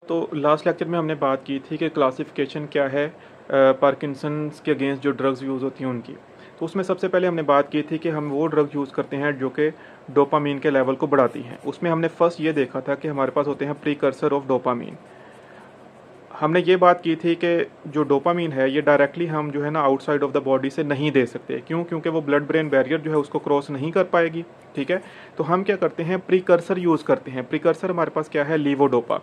तो last lecture में हमने बात की थी कि क्लासिफिकेशन क्या है पार्किंसंस के अगेंस्ट जो ड्रग्स यूज़ होती हैं उनकी। तो उसमें सबसे पहले हमने बात की थी कि हम वो ड्रग यूज़ करते हैं जो कि डोपामीन के लेवल को बढ़ाती हैं। उसमें हमने फर्स्ट ये देखा था कि हमारे पास होते हैं प्रीकर्सर ऑफ डोपामीन। हमने ये बात की थी कि जो डोपामीन है ये डायरेक्टली हम जो है ना आउटसाइड ऑफ द बॉडी से नहीं दे सकते। क्यों? क्योंकि वो ब्लड ब्रेन बैरियर जो है उसको क्रॉस नहीं कर पाएगी। ठीक है, तो हम क्या करते हैं, प्रीकर्सर यूज़ करते हैं। प्रीकर्सर हमारे पास क्या है, लीवोडोपा।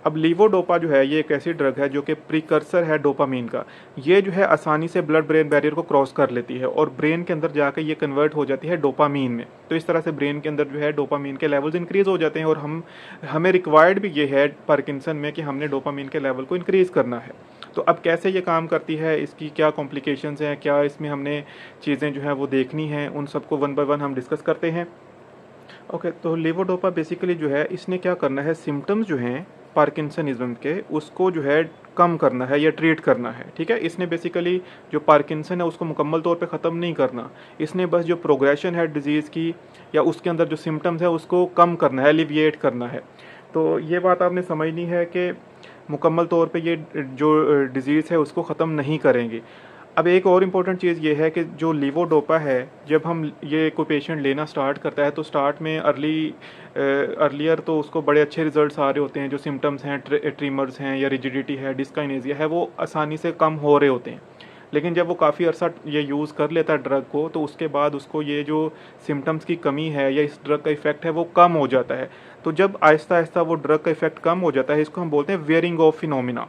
अब लीवोडोपा जो है ये एक ऐसी ड्रग है जो कि प्रीकर्सर है डोपामीन का। ये जो है आसानी से ब्लड ब्रेन बैरियर को क्रॉस कर लेती है और ब्रेन के अंदर जाकर ये कन्वर्ट हो जाती है डोपामीन में। तो इस तरह से ब्रेन के अंदर जो है डोपामीन के लेवल्स इंक्रीज हो जाते हैं और हमें रिक्वायर्ड भी ये है पार्किंसन में कि हमने डोपामीन के लेवल को इंक्रीज करना है। तो अब कैसे ये काम करती है, इसकी क्या कॉम्प्लिकेशंस हैं, क्या इसमें हमने चीज़ें जो है वो देखनी है, उन सबको वन बाय वन हम डिस्कस करते हैं। ओके, तो लेवोडोपा बेसिकली जो है इसने क्या करना है, सिम्टम्स जो हैं पार्किंसनिज्म के उसको जो है कम करना है या ट्रीट करना है। ठीक है, इसने बेसिकली जो पार्किंसन है उसको मुकम्मल तौर पे ख़त्म नहीं करना, इसने बस जो प्रोग्रेशन है डिजीज़ की या उसके अंदर जो सिम्टम्स है उसको कम करना है, एलिविएट करना है। तो ये बात आपने समझनी है कि मुकम्मल तौर पे ये जो डिज़ीज़ है उसको ख़त्म नहीं करेंगे। अब एक और इम्पोर्टेंट चीज़ ये है कि जो लीवोडोपा है, जब हम ये कोई पेशेंट लेना स्टार्ट करता है तो स्टार्ट में अर्लियर तो उसको बड़े अच्छे रिजल्ट्स आ रहे होते हैं। जो सिम्टम्स हैं, ट्रीमर्स हैं या रिजिडिटी है, डिस्काइनेजिया है, वो आसानी से कम हो रहे होते हैं। लेकिन जब वो काफ़ी अरसा ये यूज़ कर लेता है ड्रग को, तो उसके बाद उसको ये जो सिम्टम्स की कमी है या इस ड्रग का इफ़ेक्ट है वो कम हो जाता है। तो जब आहिस्ता आहिस्ता वो ड्रग का इफ़ेक्ट कम हो जाता है, इसको हम बोलते हैं वेयरिंग ऑफ फिनोमिना।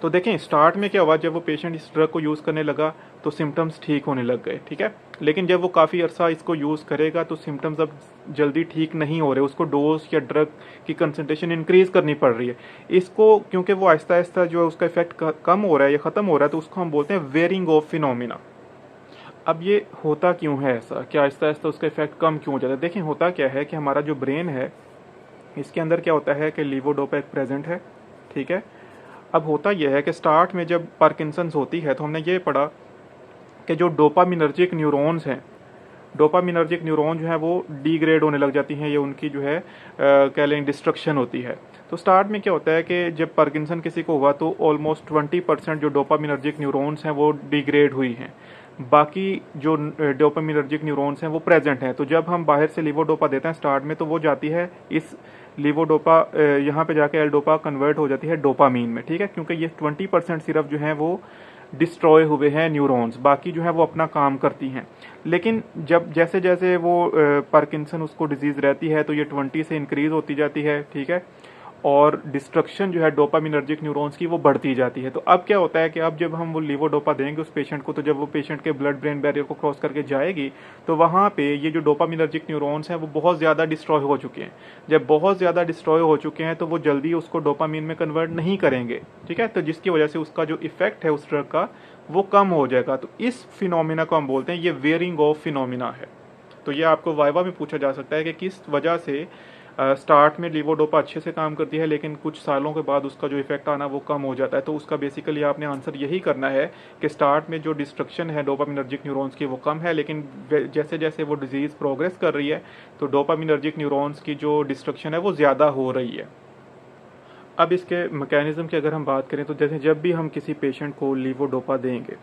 तो देखें स्टार्ट में क्या हुआ, जब वो पेशेंट इस ड्रग को यूज़ करने लगा तो सिम्टम्स ठीक होने लग गए। ठीक है, लेकिन जब वो काफ़ी अरसा इसको यूज़ करेगा तो सिम्टम्स अब जल्दी ठीक नहीं हो रहे, उसको डोज या ड्रग की कंसनट्रेशन इंक्रीज़ करनी पड़ रही है इसको, क्योंकि वो आहिस्ता आहिस्ता जो है उसका इफेक्ट कम हो रहा है या ख़त्म हो रहा है। तो उसको हम बोलते हैं वेयरिंग ऑफ फिनोमिना। अब ये होता क्यों है ऐसा, क्या आहिस्ता आहिस्ता उसका इफेक्ट कम क्यों हो जाता है? देखें होता क्या है कि हमारा जो ब्रेन है इसके अंदर क्या होता है कि लीवोडोपा एक प्रेजेंट है। ठीक है, अब होता यह है कि स्टार्ट में जब पार्किंसंस होती है तो हमने ये पढ़ा कि जो डोपामिनर्जिक न्यूरॉन्स हैं, डोपामिनर्जिक न्यूरॉन जो है वो डिग्रेड होने लग जाती हैं, ये उनकी जो है कह लें डिस्ट्रक्शन होती है। तो स्टार्ट में क्या होता है कि जब पार्किंसन किसी को हुआ तो ऑलमोस्ट 20% जो डोपामिनर्जिक न्यूरॉन्स हैं वो डिग्रेड हुई हैं, बाकी जो डोपामिनर्जिक न्यूरॉन्स हैं वो प्रेजेंट हैं। तो जब हम बाहर से लीवोडोपा देते हैं स्टार्ट में तो वो जाती है इस लीवोडोपा, यहाँ पे जाके एल-डोपा कन्वर्ट हो जाती है डोपामीन में। ठीक है, क्योंकि ये 20% सिर्फ जो है वो डिस्ट्रॉय हुए हैं न्यूरॉन्स, बाकी जो है वो अपना काम करती हैं। लेकिन जब जैसे जैसे वो पार्किंसन उसको डिजीज़ रहती है तो ये 20 से इंक्रीज होती जाती है। ठीक है, और डिस्ट्रक्शन जो है डोपामिनर्जिक न्यूरॉन्स की वो बढ़ती जाती है। तो अब क्या होता है कि अब जब हम वो लीवोडोपा देंगे उस पेशेंट को, तो जब वो पेशेंट के ब्लड ब्रेन बैरियर को क्रॉस करके जाएगी तो वहाँ पे ये जो डोपामिनर्जिक न्यूरॉन्स हैं वो बहुत ज़्यादा डिस्ट्रॉय हो चुके हैं। जब बहुत ज़्यादा डिस्ट्रॉय हो चुके हैं तो वो जल्दी उसको डोपामीन में कन्वर्ट नहीं करेंगे। ठीक है, तो जिसकी वजह से उसका जो इफेक्ट है उस ड्रग का वो कम हो जाएगा। तो इस फिनोमिना को हम बोलते हैं ये वेयरिंग ऑफ फिनोमिना है। तो ये आपको वाइवा में पूछा जा सकता है कि किस वजह से स्टार्ट में लीवोडोपा अच्छे से काम करती है लेकिन कुछ सालों के बाद उसका जो इफेक्ट आना वो कम हो जाता है। तो उसका बेसिकली आपने आंसर यही करना है कि स्टार्ट में जो डिस्ट्रक्शन है डोपामिनर्जिक न्यूरॉन्स की वो कम है, लेकिन जैसे जैसे वो डिजीज़ प्रोग्रेस कर रही है तो डोपामिनर्जिक न्यूरॉन्स की जो डिस्ट्रक्शन है वो ज़्यादा हो रही है। अब इसके मैकेनिज्म की अगर हम बात करें तो जैसे जब भी हम किसी पेशेंट को लीवोडोपा देंगे,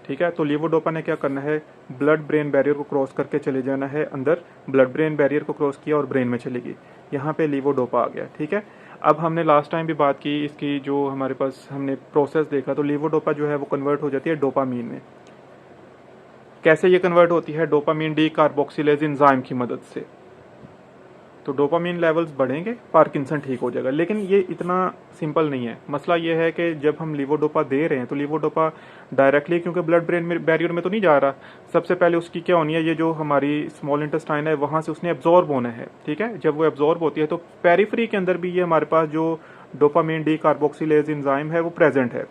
ठीक है, तो लीवोडोपा ने क्या करना है, ब्लड ब्रेन बैरियर को क्रॉस करके चले जाना है अंदर, ब्लड ब्रेन बैरियर को क्रॉस किया और ब्रेन में चली गई, यहाँ पे लीवोडोपा आ गया। ठीक है, अब हमने लास्ट टाइम भी बात की इसकी, जो हमारे पास हमने प्रोसेस देखा, तो लीवोडोपा जो है वो कन्वर्ट हो जाती है डोपामीन में। कैसे ये कन्वर्ट होती है, डोपामीन डी कार्बोक्सिलेज एंजाइम की मदद से। तो डोपामीन लेवल्स बढ़ेंगे, पार्किंसन ठीक हो जाएगा। लेकिन ये इतना सिंपल नहीं है। मसला ये है कि जब हम लीवोडोपा दे रहे हैं तो लीवोडोपा डायरेक्टली क्योंकि ब्लड ब्रेन बैरियर में तो नहीं जा रहा, सबसे पहले उसकी क्या होनी है, ये जो हमारी स्मॉल इंटेस्टाइन है वहाँ से उसने एब्जॉर्ब होना है। ठीक है, जब वो एब्जॉर्ब होती है तो पेरिफेरी के अंदर भी ये हमारे पास जो डोपामीन डी कार्बोक्सिलेज एंजाइम है वो प्रेजेंट है।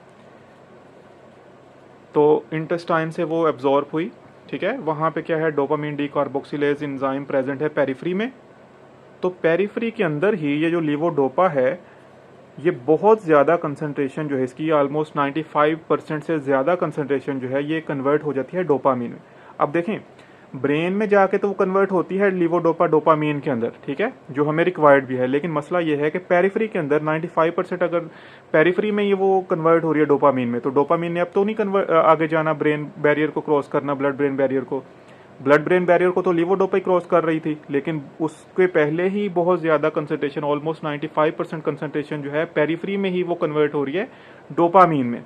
तो इंटेस्टाइन से वो एब्जॉर्ब हुई। ठीक है, वहाँ पे क्या है, dopamine D carboxylase enzyme present है पेरिफेरी में। तो पेरिफेरी के अंदर ही ये जो लीवोडोपा है ये बहुत ज़्यादा कंसंट्रेशन जो है इसकी, ऑलमोस्ट 95% से ज़्यादा कंसंट्रेशन जो है ये कन्वर्ट हो जाती है डोपामीन में। अब देखें ब्रेन में जाके तो वो कन्वर्ट होती है लीवोडोपा डोपामीन के अंदर, ठीक है, जो हमें रिक्वायर्ड भी है। लेकिन मसला ये है कि पेरिफेरी के अंदर 95% अगर पेरिफेरी में ये वो कन्वर्ट हो रही है डोपामीन में, तो डोपामीन ने अब तो नहीं कन्वर्ट आगे जाना, ब्रेन बैरियर को क्रॉस करना, ब्लड ब्रेन बैरियर को। ब्लड ब्रेन बैरियर को तो लीवोडोपा ही क्रॉस कर रही थी, लेकिन उसके पहले ही बहुत ज्यादा कंसंट्रेशन, ऑलमोस्ट 95% कंसंट्रेशन जो है पेरिफेरी में ही वो कन्वर्ट हो रही है डोपामीन में।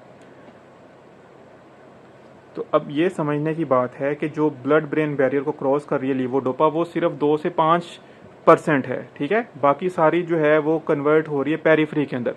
तो अब ये समझने की बात है कि जो ब्लड ब्रेन बैरियर को क्रॉस कर रही है लीवोडोपा, वो सिर्फ 2 से 5% है, ठीक है, बाकी सारी जो है वो कन्वर्ट हो रही है पेरिफेरी के अंदर।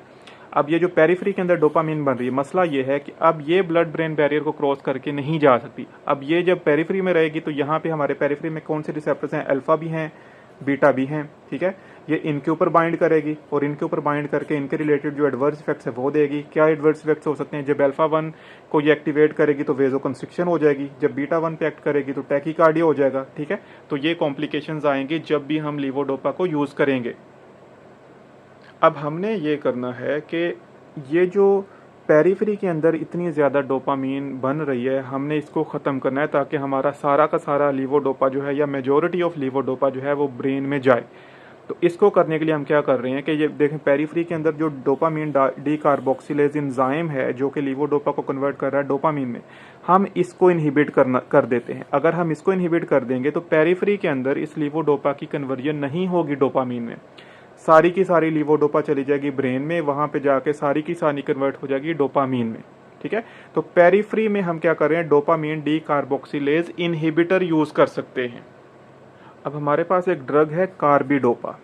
अब ये जो पेरिफेरी के अंदर डोपामीन बन रही है, मसला ये है कि अब ये ब्लड ब्रेन बैरियर को क्रॉस करके नहीं जा सकती। अब ये जब पेरिफेरी में रहेगी तो यहाँ पे हमारे पेरिफेरी में कौन से रिसेप्टर्स हैं, अल्फा भी हैं, बीटा भी हैं, ठीक है, ये इनके ऊपर बाइंड करेगी और इनके ऊपर बाइंड करके इनके रिलेटेड जो एडवर्स इफेक्ट्स है वो देगी। क्या एडवर्स इफेक्ट्स हो सकते हैं, जब अल्फा 1 को ये एक्टिवेट करेगी तो वेजोकंस्ट्रिक्शन हो जाएगी, जब बीटा 1 पे एक्ट करेगी तो टैकीकार्डिया हो जाएगा, ठीक है। तो ये कॉम्प्लिकेशंस आएंगे जब भी हम लीवोडोपा को यूज करेंगे। अब हमने ये करना है कि ये जो पेरिफेरी के अंदर इतनी ज़्यादा डोपामीन बन रही है, हमने इसको ख़त्म करना है ताकि हमारा सारा का सारा लीवोडोपा जो है, या मेजॉरिटी ऑफ लीवोडोपा जो है वो ब्रेन में जाए। तो इसको करने के लिए हम क्या कर रहे हैं कि ये देखें, पेरिफेरी के अंदर जो डोपामीन डी कार्बोक्सिलेज एंजाइम है जो कि लीवोडोपा को कन्वर्ट कर रहा है डोपामीन में, हम इसको इनहिबिट कर देते हैं। अगर हम इसको इनहिबिट कर देंगे तो पेरिफेरी के अंदर इस लीवोडोपा की कन्वर्जन नहीं होगी डोपामीन में, सारी की सारी लीवोडोपा चली जाएगी ब्रेन में, वहां पे जाके सारी की सारी कन्वर्ट हो जाएगी डोपामीन में, ठीक है। तो पेरिफेरी में हम क्या कर रहे हैं, dopamine D carboxylase inhibitor use कर सकते हैं। अब हमारे पास एक ड्रग है कार्बिडोपा।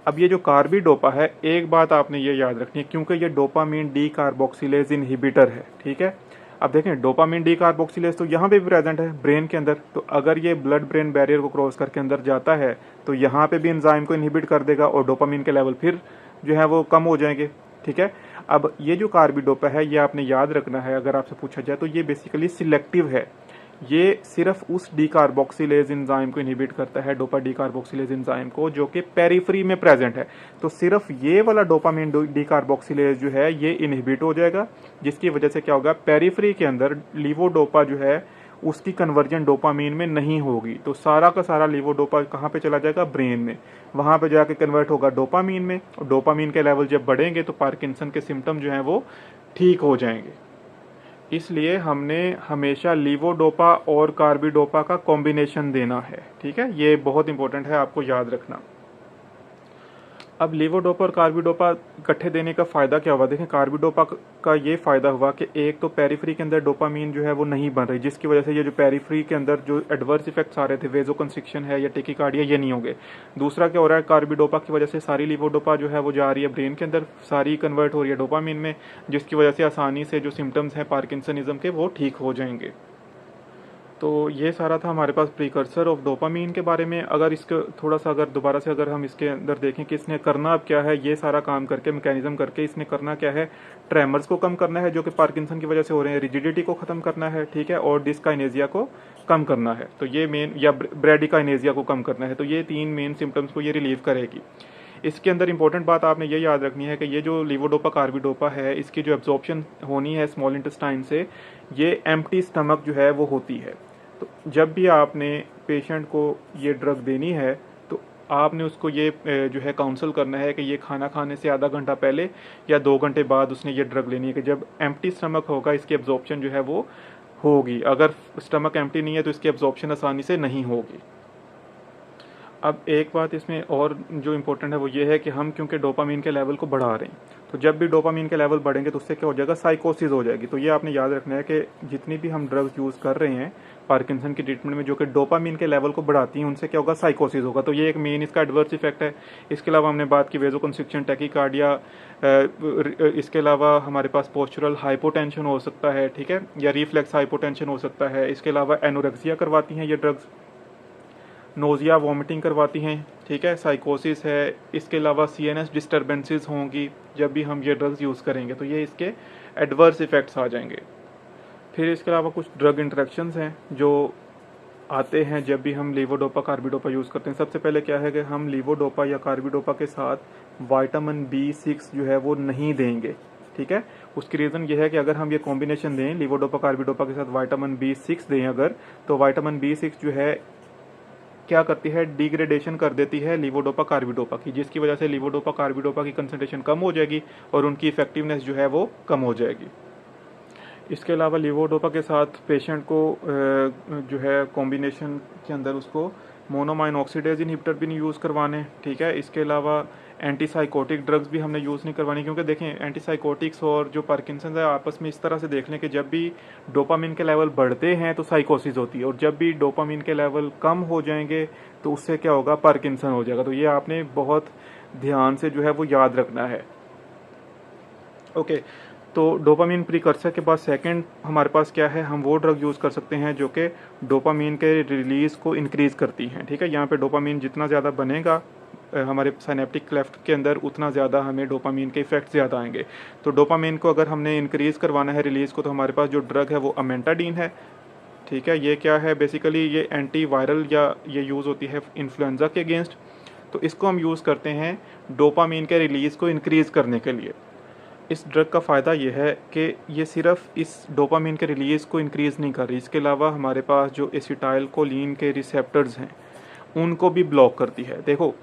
अब ये जो कार्बिडोपा है, एक बात आपने ये याद रखनी है, क्योंकि ये डोपामीन डी कार्बोक्सिलेज इनहिबिटर है, ठीक है। अब देखें, डोपामीन डी कार्बोक्सिलेज तो यहाँ पे भी प्रेजेंट है ब्रेन के अंदर, तो अगर ये ब्लड ब्रेन बैरियर को क्रॉस करके अंदर जाता है तो यहाँ पे भी एंजाइम को इनहिबिट कर देगा और डोपामीन के लेवल फिर जो है वो कम हो जाएंगे, ठीक है। अब ये जो कार्बिडोपा है, ये आपने याद रखना है, अगर आपसे पूछा जाए तो ये बेसिकली सिलेक्टिव है। ये सिर्फ उस डी कार्बोक्सिलेज एंजाइम को इनहिबिट करता है, डोपा डी कार्बोक्सिलेज एंजाइम को, जो कि पेरिफेरी में प्रेजेंट है। तो सिर्फ ये वाला डोपामीन डी कार्बोक्सिलेज जो है ये इनहिबिट हो जाएगा, जिसकी वजह से क्या होगा, पेरिफेरी के अंदर लीवोडोपा जो है उसकी कन्वर्जन डोपामीन में नहीं होगी। तो सारा का सारा लीवोडोपा कहाँ पे चला जाएगा, ब्रेन में, वहां पे जाके कन्वर्ट होगा डोपामीन में, और डोपामीन के लेवल जब बढ़ेंगे तो पार्किंसन के सिम्टम जो हैं वो ठीक हो जाएंगे। इसलिए हमने हमेशा लीवोडोपा और कार्बिडोपा का कॉम्बिनेशन देना है, ठीक है, ये बहुत इंपॉर्टेंट है, आपको याद रखना। अब लीवोडोपा और कार्बिडोपा इकट्ठे देने का फायदा क्या हुआ, देखें, कार्बिडोपा का ये फायदा हुआ कि एक तो पेरिफेरी के अंदर डोपामीन जो है वो नहीं बन रही, जिसकी वजह से ये जो पेरिफेरी के अंदर जो एडवर्स इफेक्ट्स आ रहे थे, वेजोकंस्ट्रिक्शन है या टेकीकार्डिया, ये नहीं होंगे। दूसरा क्या हो रहा है, कार्बिडोपा की वजह से सारी लीवोडोपा जो है वो जा रही है ब्रेन के अंदर, सारी कन्वर्ट हो रही है डोपामीन में, जिसकी वजह से आसानी से जो सिम्टम्स हैं पार्किंसनिज्म के वो ठीक हो जाएंगे। तो ये सारा था हमारे पास प्रीकर्सर ऑफ डोपामीन के बारे में। अगर इसके थोड़ा सा अगर दोबारा से अगर हम इसके अंदर देखें कि इसने करना अब क्या है, ये सारा काम करके मैकेनिज्म करके इसने करना क्या है, ट्रेमर्स को कम करना है जो कि पार्किंसन की वजह से हो रहे हैं, रिजिडिटी को खत्म करना है, ठीक है, और डिस्काइनेजिया को कम करना है, तो ये मेन, या ब्रेडिकाइनेजिया को कम करना है। तो ये 3 मेन सिम्टम्स को ये रिलीव करेगी। इसके अंदर इंपॉर्टेंट बात आपने ये याद रखनी है कि ये जो लीवोडोपा कार्बिडोपा है, इसकी जो एब्जॉर्प्शन होनी है स्मॉल इंटेस्टाइन से, ये एम्प्टी स्टमक जो है वो होती है। तो जब भी आपने पेशेंट को ये ड्रग देनी है तो आपने उसको ये जो है काउंसल करना है कि ये खाना खाने से आधा घंटा पहले या 2 घंटे बाद उसने ये ड्रग लेनी है, कि जब एम्प्टी स्टमक होगा इसकी एब्जॉर्प्शन जो है वो होगी। अगर स्टमक एम्प्टी नहीं है तो इसकी एब्जॉर्प्शन आसानी से नहीं होगी। अब एक बात इसमें और जो इम्पोर्टेंट है वो ये है कि हम क्योंकि डोपामीन के लेवल को बढ़ा रहे हैं, तो जब भी डोपामीन के लेवल बढ़ेंगे तो उससे क्या हो जाएगा, साइकोसिस हो जाएगी। तो ये आपने याद रखना है कि जितनी भी हम ड्रग्स यूज़ कर रहे हैं पार्किंसन की ट्रीटमेंट में जो कि डोपामीन के लेवल को बढ़ाती हैं, उनसे क्या होगा, साइकोसिस होगा। तो ये एक मेन इसका एडवर्स इफेक्ट है। इसके अलावा हमने बात की वेजोकंस्ट्रिक्शन, टैकीकार्डिया, इसके अलावा हमारे पास पोस्चरल हाइपोटेंशन हो सकता है, ठीक है, या रिफ्लेक्स हाइपोटेंशन हो सकता है। इसके अलावा एनोरेक्सिया करवाती हैं ये ड्रग्स, नोजिया वॉमिटिंग करवाती हैं, ठीक है, साइकोसिस है। इसके अलावा CNS डिस्टर्बेंसेस होंगी जब भी हम ये ड्रग्स यूज़ करेंगे, तो ये इसके एडवर्स इफेक्ट्स आ जाएंगे। फिर इसके अलावा कुछ ड्रग इंटरेक्शंस हैं जो आते हैं जब भी हम लीवोडोपा कार्बिडोपा यूज़ करते हैं। सबसे पहले क्या है कि हम लीवोडोपा या कार्बिडोपा के साथ विटामिन B6 जो है वो नहीं देंगे, ठीक है। उसकी रीज़न ये है कि अगर हम ये कॉम्बिनेशन दें लीवोडोपा कार्बिडोपा के साथ विटामिन B6 दें अगर, तो विटामिन B6 जो है क्या करती है, डिग्रेडेशन कर देती है लीवोडोपा कार्बिडोपा की, जिसकी वजह से लीवोडोपा कार्बिडोपा की कंसंट्रेशन कम हो जाएगी और उनकी इफेक्टिवनेस जो है वो कम हो जाएगी। इसके अलावा लीवोडोपा के साथ पेशेंट को जो है कॉम्बिनेशन के अंदर उसको मोनोमाइन ऑक्सीडेज इनहिबिटर भी नहीं यूज़ करवाने, ठीक है। इसके अलावा एंटीसाइकोटिक ड्रग्स भी हमने यूज़ नहीं करवानी, क्योंकि देखें एंटीसाइकोटिक्स और जो पार्किंसन है आपस में इस तरह से देख लें कि जब भी डोपामिन के लेवल बढ़ते हैं तो साइकोसिस होती है, और जब भी डोपामिन के लेवल कम हो जाएंगे तो उससे क्या होगा, पार्किंसन हो जाएगा। तो ये आपने बहुत ध्यान से जो है वो याद रखना है। ओके, तो डोपामिन प्रीकर्सर के बाद सेकंड हमारे पास क्या है, हम वो ड्रग यूज़ कर सकते हैं जो कि डोपामिन के रिलीज़ को इंक्रीज़ करती हैं, ठीक है। यहाँ पे डोपामिन जितना ज़्यादा बनेगा हमारे साइनेप्टिक क्लेफ्ट के अंदर, उतना ज़्यादा हमें डोपामिन के इफेक्ट ज़्यादा आएंगे। तो डोपामिन को अगर हमने इंक्रीज़ करवाना है रिलीज़ को, तो हमारे पास जो ड्रग है वो अमेंटाडीन है, ठीक है। ये क्या है, बेसिकली ये एंटी वायरल या ये यूज़ होती है इन्फ्लुएंजा के अगेंस्ट। तो इसको हम यूज़ करते हैं डोपामिन के रिलीज़ को इंक्रीज़ करने के लिए। इस ड्रग का फ़ायदा ये है कि ये सिर्फ इस डोपामिन के रिलीज़ को इंक्रीज़ नहीं कर रही, इसके अलावा हमारे पास जो एसिटाइलकोलिन के रिसेप्टर्स हैं उनको भी ब्लॉक करती है। देखो,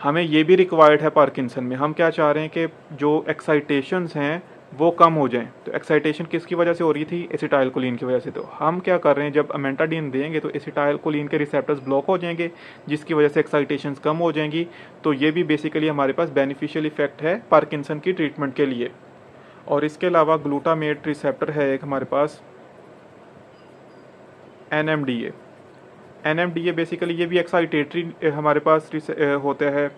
हमें ये भी रिक्वायर्ड है पार्किंसन में, हम क्या चाह रहे हैं कि जो एक्साइटेशंस हैं वो कम हो जाएं। तो एक्साइटेशन किसकी वजह से हो रही थी, एसिटाइलकोलिन की वजह से। तो हम क्या कर रहे हैं, जब अमेंटाडीन देंगे तो एसिटाइलकोलिन के रिसेप्टर्स ब्लॉक हो जाएंगे, जिसकी वजह से एक्साइटेशंस कम हो जाएंगी। तो ये भी बेसिकली हमारे पास बेनिफिशियल इफेक्ट है पार्किंसन की ट्रीटमेंट के लिए। और इसके अलावा ग्लूटामेट रिसेप्टर है एक हमारे पास NMDA बेसिकली ये भी एक्साइटेटरी हमारे पास होता है।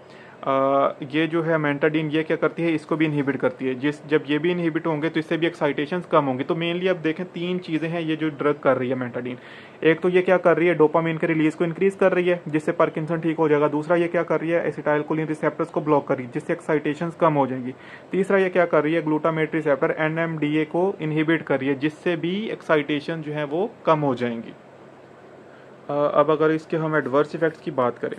ये जो है अमेंटाडीन ये क्या करती है, इसको भी इनहिबिट करती है। जब ये भी इनहिबिट होंगे तो इससे भी एक्साइटेशंस कम होंगे। तो मेनली अब देखें तीन चीज़ें हैं ये जो ड्रग कर रही है अमेंटाडीन। एक तो ये क्या कर रही है, डोपामिन के रिलीज को इंक्रीज कर रही है जिससे पार्किंसन ठीक हो जाएगा। दूसरा ये क्या कर रही है, एसिटाइलकोलिन रिसेप्टर्स को ब्लॉक कर रही है जिससे एक्साइटेशंस कम हो जाएंगी। तीसरा ये क्या कर रही है, ग्लूटामेट रिसेप्टर NMDA को इनहिबिट कर रही है जिससे भी एक्साइटेशन जो है वो कम हो जाएंगी। अब अगर इसके हम एडवर्स इफेक्ट्स की बात करें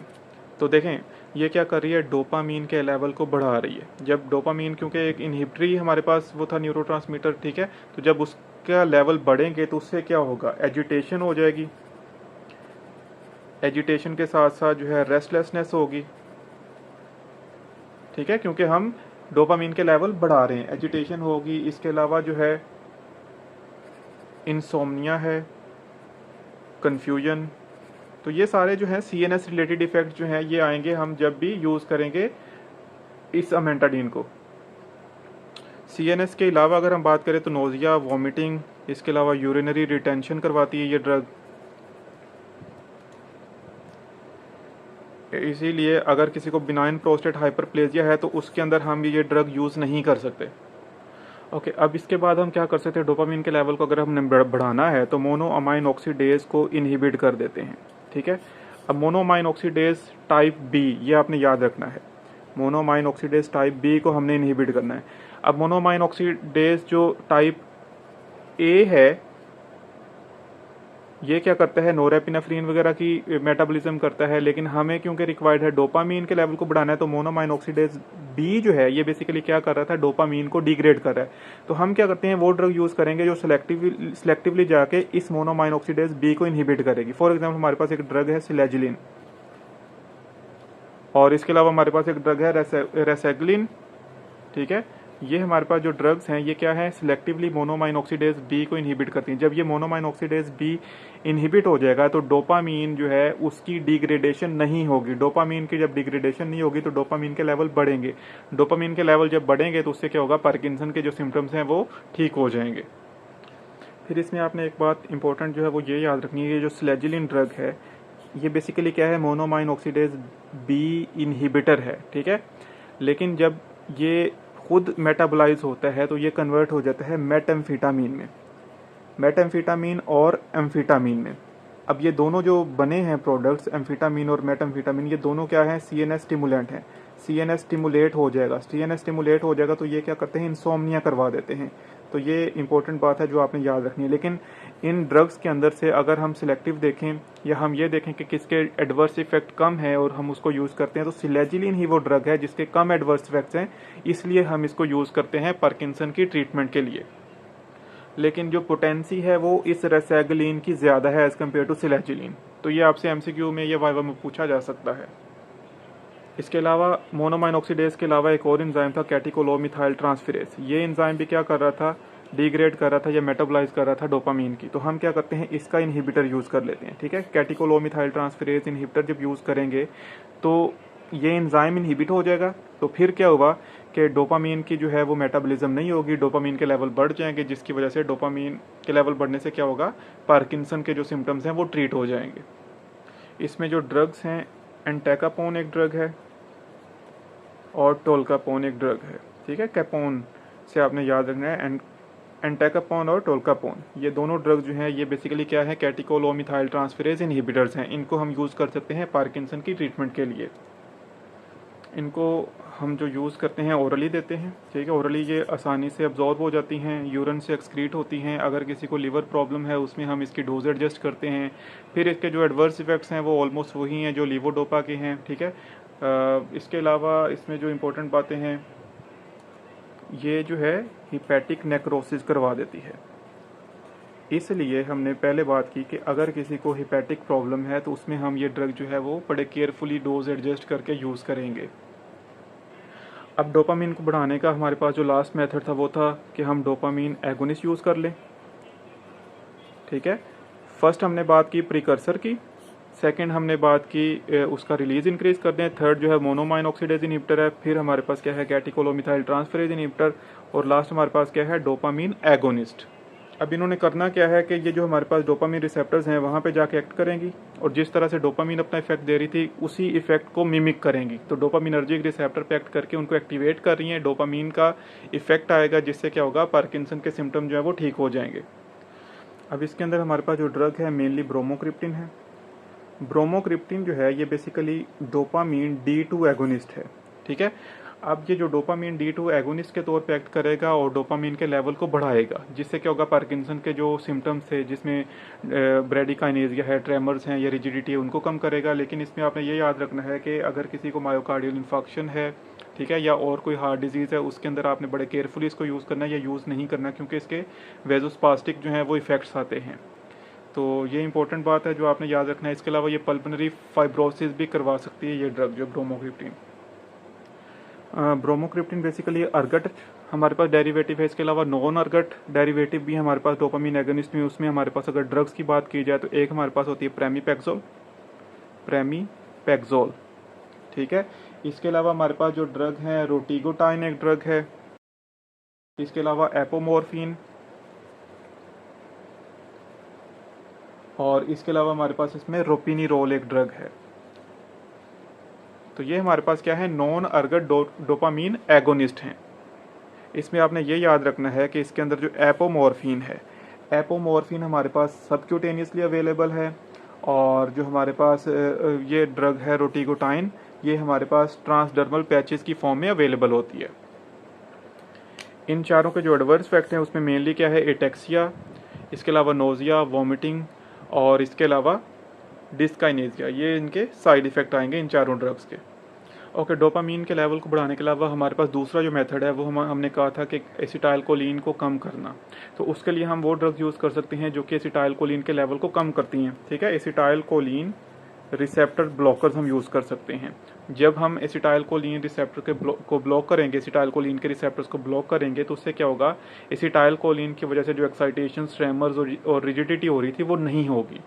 तो देखें ये क्या कर रही है, डोपामीन के लेवल को बढ़ा रही है। जब डोपामीन, क्योंकि एक इनहिबिटरी हमारे पास वो था न्यूरोट्रांसमीटर, ठीक है, तो जब उसका लेवल बढ़ेंगे तो उससे क्या होगा, एजिटेशन हो जाएगी। एजिटेशन के साथ साथ जो है रेस्टलेसनेस होगी, ठीक है, क्योंकि हम डोपामीन के लेवल बढ़ा रहे हैं, एजिटेशन होगी। इसके अलावा जो है इंसोम्निया है, कन्फ्यूजन। तो ये सारे जो है CNS रिलेटेड इफेक्ट जो हैं ये आएंगे हम जब भी यूज़ करेंगे इस अमेंटाडीन को। CNS के अलावा अगर हम बात करें तो नोजिया, वॉमिटिंग, इसके अलावा यूरिनरी रिटेंशन करवाती है ये ड्रग। इसीलिए अगर किसी को बिनाइन प्रोस्टेट हाइपरप्लेजिया है तो उसके अंदर हम ये ड्रग यूज़ नहीं कर सकते। ओके, अब इसके बाद हम क्या कर सकते हैं, डोपामिन के लेवल को अगर हमने बढ़ाना है तो मोनोअमाइन ऑक्सीडेज को इनहिबिट कर देते हैं, ठीक है। अब मोनोअमाइन ऑक्सीडेज टाइप B ये आपने याद रखना है, मोनोअमाइन ऑक्सीडेज टाइप B को हमने इनहिबिट करना है। अब मोनोअमाइन ऑक्सीडेज जो टाइप A है ये क्या करता है, नोरेपिनेफ्रिन वगैरह की मेटाबॉलिज्म करता है, लेकिन हमें क्योंकि रिक्वायर्ड है डोपामीन के लेवल को बढ़ाना है तो मोनोमाइन ऑक्सीडेज B जो है ये बेसिकली क्या कर रहा था, डोपामीन को डिग्रेड कर रहा है। तो हम क्या करते हैं, वो ड्रग यूज करेंगे जो सिलेक्टिवली जाके इस मोनोमाइन ऑक्सीडेज B को इनहिबिट करेगी। फॉर एग्जाम्पल हमारे पास एक ड्रग है सिलेजिलिन, और इसके अलावा हमारे पास एक ड्रग है रेसेग्लिन, ठीक है। ये हमारे पास जो ड्रग्स हैं ये क्या है, सिलेक्टिवली मोनोमाइन ऑक्सीडेज B को इनहिबिट करती हैं। जब ये मोनोमाइन ऑक्सीडेज B इनहिबिट हो जाएगा तो डोपामीन जो है उसकी डिग्रेडेशन नहीं होगी। डोपामीन की जब डिग्रेडेशन नहीं होगी तो डोपामीन के लेवल बढ़ेंगे। डोपामीन के लेवल जब बढ़ेंगे तो उससे क्या होगा, पार्किंसन के जो सिम्टम्स हैं वो ठीक हो जाएंगे। फिर इसमें आपने एक बात इंपॉर्टेंट जो है वो ये याद रखनी है, ये जो सिलेजिलिन ड्रग है ये बेसिकली क्या है, मोनोमाइन ऑक्सीडेज B इनहिबिटर है, ठीक है। लेकिन जब ये खुद मेटाबोलाइज होता है तो ये कन्वर्ट हो जाता है मेटएम्फेटामीन में, मेटएम्फेटामीन और एम्फेटामीन में। अब ये दोनों जो बने हैं प्रोडक्ट्स, एम्फेटामीन और मेटएम्फेटामीन, ये दोनों क्या हैं, CNS स्टिमुलेंट हैं। CNS स्टिमुलेट हो जाएगा। CNS स्टिमुलेट हो जाएगा तो ये क्या करते हैं, इंसोम्निया करवा देते हैं। तो ये इंपॉर्टेंट बात है जो आपने याद रखनी है। लेकिन इन ड्रग्स के अंदर से अगर हम सिलेक्टिव देखें या हम ये देखें कि किसके एडवर्स इफेक्ट कम है और हम उसको यूज़ करते हैं, तो सिलेजिलिन ही वो ड्रग है जिसके कम एडवर्स इफेक्ट्स हैं, इसलिए हम इसको यूज़ करते हैं पार्किंसन की ट्रीटमेंट के लिए। लेकिन जो पोटेंसी है वो इस रेसेगलिन की ज़्यादा है एज़ कम्पेयर टू सिलेजिलिन। तो ये आपसे MCQ में या वाइवा में पूछा जा सकता है। इसके अलावा मोनोमाइन ऑक्सीडेज के अलावा एक और एंजाइम था कैटिकोलोमिथाइल ट्रांसफेरेज। ये एंजाइम भी क्या कर रहा था, डिग्रेड कर रहा था या मेटाबोलाइज कर रहा था डोपामीन की। तो हम क्या करते हैं, इसका इनहिबिटर यूज़ कर लेते हैं। ठीक है, कैटिकोलोमिथाइल ट्रांसफेरेज इनहिबिटर जब यूज़ करेंगे तो ये एंजाइम इनहिबिट हो जाएगा। तो फिर क्या हुआ कि डोपामीन की जो है वो मेटाबॉलिज्म नहीं होगी, डोपामीन के लेवल बढ़ जाएंगे, जिसकी वजह से डोपामीन के लेवल बढ़ने से क्या होगा, पार्किंसन के जो सिम्टम्स हैं वो ट्रीट हो जाएंगे। इसमें जो ड्रग्स हैं, एंटाकापोन एक ड्रग है और टोल्कापोन एक ड्रग है। ठीक है, कैपोन से आपने याद रखना है, एंटाकापोन और टोल्कापोन, ये दोनों ड्रग जो हैं ये बेसिकली क्या है, कैटिकोलोमिथाइल ट्रांसफेरेज इनहिबिटर्स हैं। इनको हम यूज़ कर सकते हैं पार्किंसन की ट्रीटमेंट के लिए। इनको हम जो यूज़ करते हैं ओरली देते हैं। ठीक है, ओरली ये आसानी से अब्जॉर्ब हो जाती हैं, यूरिन से एक्सक्रीट होती हैं। अगर किसी को लिवर प्रॉब्लम है उसमें हम इसकी डोज एडजस्ट करते हैं। फिर इसके जो एडवर्स इफेक्ट्स हैं वो ऑलमोस्ट वही हैं जो लीवोडोपा के हैं। ठीक है, इसके अलावा इसमें जो इम्पोर्टेंट बातें हैं, ये जो है हिपैटिक नेक्रोसिस करवा देती है। इसलिए हमने पहले बात की कि अगर किसी को हिपैटिक प्रॉब्लम है तो उसमें हम ये ड्रग जो है वो बड़े केयरफुली डोज एडजस्ट करके यूज़ करेंगे। अब डोपामीन को बढ़ाने का हमारे पास जो लास्ट मेथड था वो था कि हम डोपामीन एगोनिस्ट यूज़ कर लें। ठीक है, फर्स्ट हमने बात की प्रिकर्सर की, सेकंड हमने बात की उसका रिलीज इंक्रीज कर दें, थर्ड जो है मोनोमाइन ऑक्सीडेज इनहिबिटर है, फिर हमारे पास क्या है कैटिकोलोमिथाइल ट्रांसफेरेज इनहिबिटर, और लास्ट हमारे पास क्या है डोपामीन एगोनिस्ट। अब इन्होंने करना क्या है कि ये जो हमारे पास डोपामीन रिसेप्टर्स हैं वहाँ पे जाके एक्ट करेंगी और जिस तरह से डोपामीन अपना इफेक्ट दे रही थी उसी इफेक्ट को मिमिक करेंगी। तो डोपामिनर्जिक रिसेप्टर पे एक्ट करके उनको एक्टिवेट कर रही हैं, डोपामीन का इफेक्ट आएगा जिससे क्या होगा, पार्किंसन के सिम्टम जो है वो ठीक हो जाएंगे। अब इसके अंदर हमारे पास जो ड्रग है मेनली ब्रोमोक्रिप्टिन है। ब्रोमोक्रिप्टिन जो है ये बेसिकली डोपामीन D2 एगोनिस्ट है। ठीक है, अब ये जो डोपामीन D2 एगोनिस्ट के तौर पे एक्ट करेगा और डोपामीन के लेवल को बढ़ाएगा, जिससे क्या होगा, पार्किंसन के जो सिम्टम्स थे जिसमें ब्रेडिकाइनेजिया है, ट्रेमर्स हैं या रिजिडिटी है, उनको कम करेगा। लेकिन इसमें आपने ये याद रखना है कि अगर किसी को मायोकार्डियल इन्फेक्शन है, ठीक है, या और कोई हार्ट डिजीज़ है, उसके अंदर आपने बड़े केयरफुली इसको यूज़ करना है या यूज़ नहीं करना, क्योंकि इसके वेजोस्पास्टिक जो हैं वो इफेक्ट्स आते हैं। तो ये इंपॉर्टेंट बात है जो आपने याद रखना है। इसके अलावा ये पल्मोनरी फाइब्रोसिस भी करवा सकती है ये ड्रग जो ब्रोमोक्रिप्टिन। ब्रोमोक्रिप्टिन बेसिकली अर्गट हमारे पास डेरिवेटिव है। इसके अलावा नॉन अर्गट डेरिवेटिव भी हमारे पास डोपामीन एगोनिस्ट में। उसमें हमारे पास अगर ड्रग्स की बात की जाए तो एक हमारे पास होती है प्रेमीपेक्सोल। ठीक है, इसके अलावा हमारे पास जो ड्रग है रोटिगोटाइन एक ड्रग है। इसके अलावा एपोमोर्फिन, और इसके अलावा हमारे पास इसमें रोपिनिरोल एक ड्रग है। तो ये हमारे पास क्या है, नॉन अर्गट डोपामीन एगोनिस्ट हैं। इसमें आपने ये याद रखना है कि इसके अंदर जो एपोमोर्फिन है, एपोमोर्फिन हमारे पास सबक्यूटेनियसली अवेलेबल है, और जो हमारे पास ये ड्रग है रोटिगोटाइन, ये हमारे पास ट्रांसडर्मल पैचेस की फॉर्म में अवेलेबल होती है। इन चारों के जो एडवर्स इफेक्ट हैं उसमें मेनली क्या है, एटेक्सिया, इसके अलावा नोजिया, वॉमिटिंग, और इसके अलावा डिस्काइनेजिया, ये इनके साइड इफेक्ट आएंगे इन चारों ड्रग्स के। ओके, डोपामीन के लेवल को बढ़ाने के अलावा हमारे पास दूसरा जो मेथड है वो हमने कहा था कि एसिटाइलकोलिन को कम करना। तो उसके लिए हम वो ड्रग्स यूज़ कर सकते हैं जो कि एसिटाइलकोलिन के लेवल को कम करती हैं। ठीक है, एसिटाइलकोलिन रिसेप्टर ब्लॉकर्स हम यूज़ कर सकते हैं। जब हम एसिटाइलकोलिन रिसेप्टर को ब्लॉक करेंगे, एसिटाइलकोलिन के रिसेप्टर्स को ब्लॉक करेंगे, तो उससे क्या होगा, एसिटाइलकोलिन की वजह से जो एक्साइटेशन, ट्रेमर्स और रिजिडिटी हो रही थी वो नहीं होगी।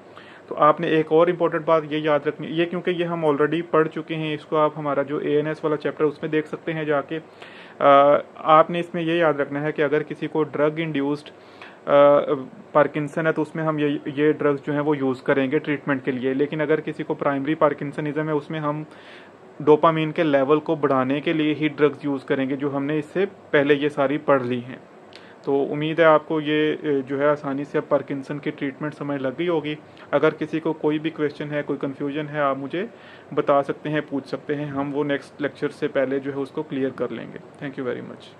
तो आपने एक और इम्पोर्टेंट बात ये याद रखनी, ये क्योंकि ये हम ऑलरेडी पढ़ चुके हैं, इसको आप हमारा जो ANS वाला चैप्टर उसमें देख सकते हैं जाके। आपने इसमें ये याद रखना है कि अगर किसी को ड्रग इंड्यूस्ड पार्किंसन है तो उसमें हम ये ड्रग्स जो हैं वो यूज़ करेंगे ट्रीटमेंट के लिए। लेकिन अगर किसी को प्राइमरी पार्किंसनिज्म है उसमें हम डोपामीन के लेवल को बढ़ाने के लिए ही ड्रग्स यूज़ करेंगे, जो हमने इससे पहले ये सारी पढ़ ली हैं। तो उम्मीद है आपको ये जो है आसानी से अब पार्किंसन की ट्रीटमेंट समझ लग गई होगी। अगर किसी को कोई भी क्वेश्चन है, कोई कन्फ्यूजन है, आप मुझे बता सकते हैं, पूछ सकते हैं। हम वो नेक्स्ट लेक्चर से पहले जो है उसको क्लियर कर लेंगे। Thank you very much.